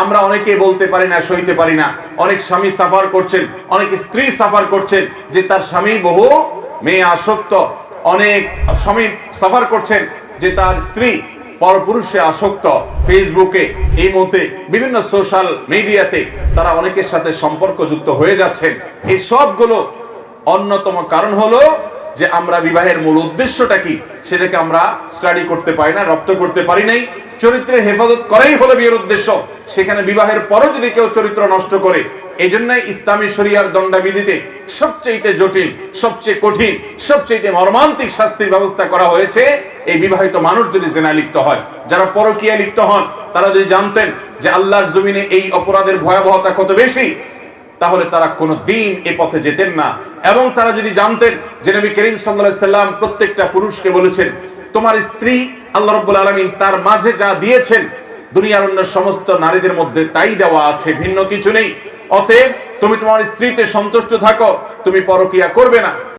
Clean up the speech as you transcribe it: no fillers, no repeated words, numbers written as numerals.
আমরা অনেকে বলতে পারি না, সইতে পারি না। অনেক স্বামী সাফার করছেন, অনেক স্ত্রী সাফার করছেন যে তার স্বামী বহু মেয়ে আসক্ত, অনেক স্বামী সাফার করছেন যে তার স্ত্রী পরপুরুষে আসক্ত। ফেসবুকে এই মুহূর্তে বিভিন্ন সোশ্যাল মিডিয়াতে তারা অনেকের সাথে সম্পর্কযুক্ত হয়ে যাচ্ছেন। এই সবগুলো অন্যতম কারণ হলো যে আমরা বিবাহের মূল উদ্দেশ্যটা কি সেটাকে আমরা স্টাডি করতে পারি না, রপ্ত করতে পারি নাই। চরিত্রের হেফাজত করাই হলো বিয়ের উদ্দেশ্য। সেখানে বিবাহের পরও যদি কেউ চরিত্র নষ্ট করে, এই জন্যই ইসলামী শরিয়ার দণ্ডবিধিতে সবচেয়ে জটিল, সবচেয়ে কঠিন, সবচেয়ে মর্মান্তিক শাস্তির ব্যবস্থা করা হয়েছে এই বিবাহিত মানুষ যদি জিনা লিপ্ত হয়। যারা পরকীয়া লিপ্ত হন তারা যদি জানতেন যে আল্লাহর জমিনে এই অপরাধের ভয়াবহতা কত বেশি, তাহলে তারা কোনো দিন এ পথে যেতেন না। এবং তারা যদি জানতেন যে নবী করিম সাল্লাল্লাহু আলাইহি সাল্লাম প্রত্যেকটা পুরুষকে বলেছেন, তোমার স্ত্রী আল্লাহ রাব্বুল আলামিন তার মাঝে যা দিয়েছেন দুনিয়ার অন্য সমস্ত নারীদের মধ্যে তাই দেওয়া আছে, ভিন্ন কিছু নেই। অতএব তুমি তোমার স্ত্রীতে সন্তুষ্ট থাকো, তুমি পরকীয়া করবে না।